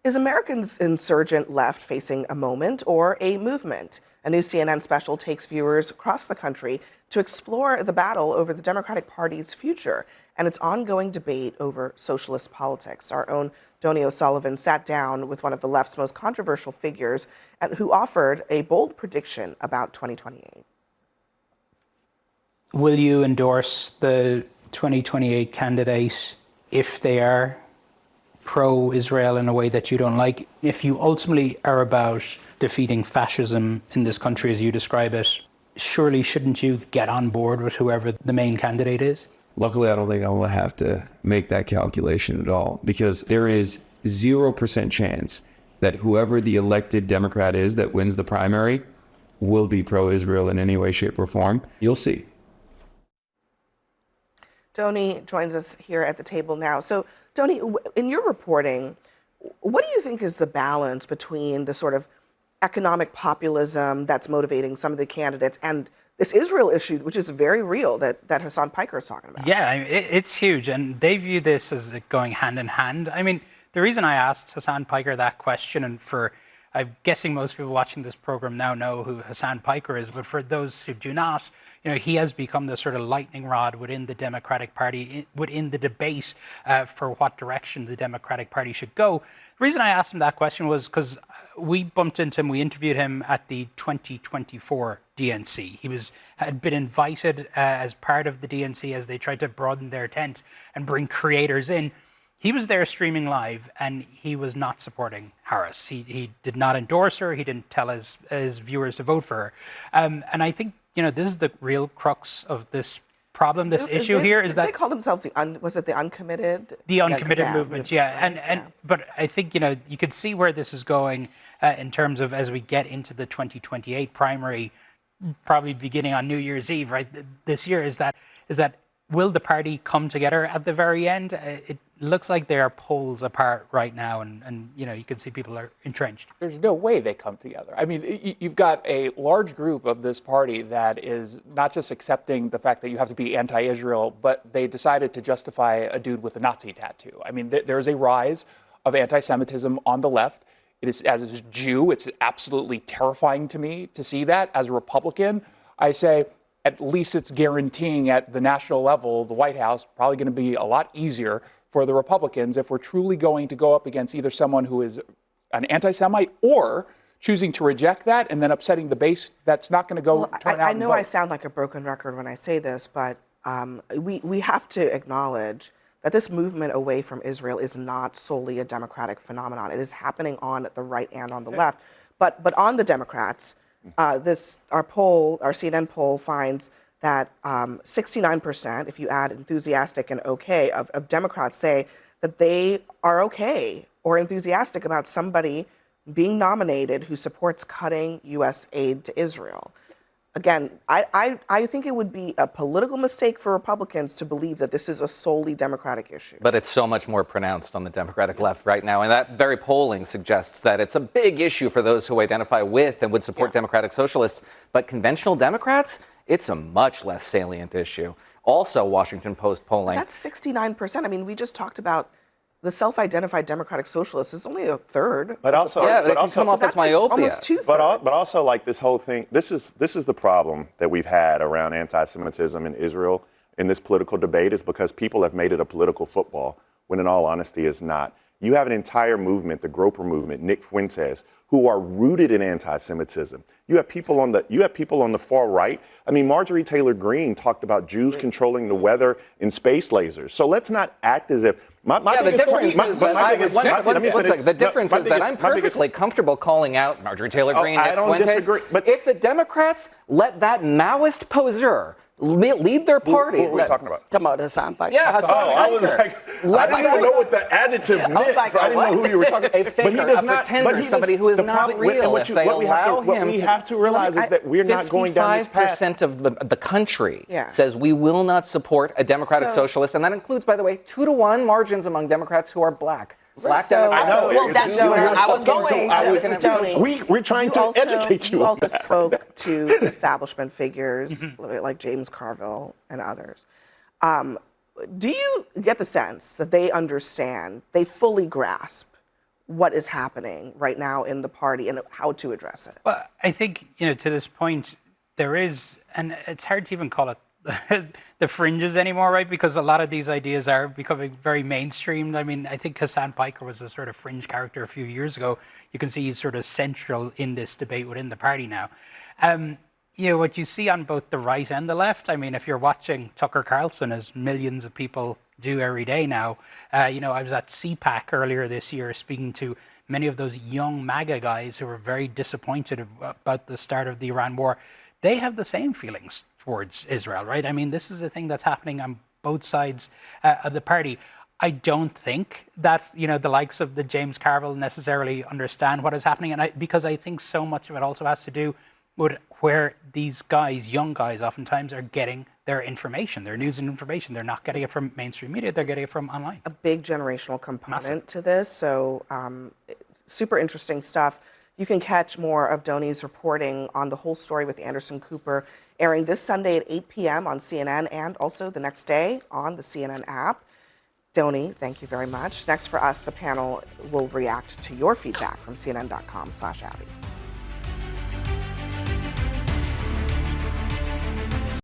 Is Americans' insurgent left facing a moment or a movement? A new CNN special takes viewers across the country to explore the battle over the Democratic Party's future and its ongoing debate over socialist politics. Our own Donnie O'Sullivan sat down with one of the left's most controversial figures and who offered a bold prediction about 2028. Will you endorse the 2028 candidate if they are pro-Israel in a way that you don't like? If you ultimately are about defeating fascism in this country as you describe it, surely shouldn't you get on board with whoever the main candidate is? Luckily, I don't think I will have to make that calculation at all, because there is 0% chance that whoever the elected Democrat is that wins the primary will be pro-Israel in any way, shape, or form. You'll see. Donnie joins us here at the table now. So, Donnie, in your reporting, what do you think is the balance between the sort of economic populism that's motivating some of the candidates and this Israel issue, which is very real, that Hasan Piker is talking about? Yeah, it's huge, and they view this as going hand in hand. I mean, the reason I asked Hasan Piker that question, and I'm guessing most people watching this program now know who Hasan Piker is, but for those who do not, he has become the sort of lightning rod within the Democratic Party, within the debate for what direction the Democratic Party should go. The reason I asked him that question was because we bumped into him, we interviewed him at the 2024 DNC. He had been invited as part of the DNC as they tried to broaden their tent and bring creators in. He was there streaming live, and he was not supporting Harris. He did not endorse her. He didn't tell his viewers to vote for her. And I think, this is the real crux of this problem, this issue here, is that... They call themselves the uncommitted? The uncommitted movement, yeah. But I think, you could see where this is going in terms of as we get into the 2028 primary, probably beginning on New Year's Eve, right, this year, is that will the party come together at the very end? It looks like they are poles apart right now, and you can see people are entrenched. There's no way they come together. I mean, you've got a large group of this party that is not just accepting the fact that you have to be anti-Israel, but they decided to justify a dude with a Nazi tattoo. I mean, there is a rise of anti-Semitism on the left. It is, as a Jew, it's absolutely terrifying to me to see that. As a Republican, I say, at least it's guaranteeing at the national level, the White House, probably going to be a lot easier for the Republicans if we're truly going to go up against either someone who is an anti-Semite or choosing to reject that and then upsetting the base that's not going to go turn out. I know I sound like a broken record when I say this, but we have to acknowledge that this movement away from Israel is not solely a Democratic phenomenon. It is happening on the right and on the left. But on the Democrats, our CNN poll finds that 69%, if you add enthusiastic and okay, of Democrats say that they are okay or enthusiastic about somebody being nominated who supports cutting U.S. aid to Israel. Again, I think it would be a political mistake for Republicans to believe that this is a solely Democratic issue. But it's so much more pronounced on the Democratic left right now. And that very polling suggests that it's a big issue for those who identify with and would support Democratic Socialists. But conventional Democrats, it's a much less salient issue. Also, Washington Post polling. But that's 69%. I mean, we just talked about the self-identified Democratic Socialists is only a third. But also, come off as myopia. Almost two-thirds. But also, like this whole thing, this is the problem that we've had around anti-Semitism in Israel in this political debate is because people have made it a political football, when in all honesty, it's not. You have an entire movement, the Groper movement, Nick Fuentes, who are rooted in anti-Semitism. You have people on the far right. I mean, Marjorie Taylor Greene talked about Jews controlling the weather in space lasers. So let's not act as if. The difference is that I'm perfectly comfortable calling out Marjorie Taylor Greene, Nick Fuentes. Disagree, but if the Democrats let that Maoist poseur lead their party. Who are we talking about? Talking about Hasan Piker. Yeah, Hasan Piker. I was like, I didn't even know what the adjective meant. I was like, I didn't know who you were talking about. A faker, a pretender, somebody who is not real. If they allow him what we have to realize is that we're not going down this path. 55% of the country says we will not support a Democratic Socialist, and that includes, by the way, 2-to-1 margins among Democrats who are black. Black Democrats. I know. Well, that's where I was going. We're trying to educate you. You also spoke to establishment figures like James Carville and others. Do you get the sense that they understand, they fully grasp what is happening right now in the party and how to address it. Well, I think, to this point, there is, and it's hard to even call it the fringes anymore, right? Because a lot of these ideas are becoming very mainstream. I mean, I think Hasan Piker was a sort of fringe character a few years ago. You can see he's sort of central in this debate within the party now. What you see on both the right and the left, I mean, if you're watching Tucker Carlson, as millions of people do every day now, I was at CPAC earlier this year speaking to many of those young MAGA guys who were very disappointed about the start of the Iran war. They have the same feelings towards Israel, right? I mean, this is a thing that's happening on both sides of the party. I don't think that, the likes of the James Carville necessarily understand what is happening. And because I think so much of it also has to do with where these guys, young guys, oftentimes are getting their information, their news and information. They're not getting it from mainstream media, they're getting it from online. A big generational component to this. So super interesting stuff. You can catch more of Doni's reporting on the whole story with Anderson Cooper airing this Sunday at 8 p.m. on CNN and also the next day on the CNN app. Doni, thank you very much. Next for us, the panel will react to your feedback from CNN.com/Abby.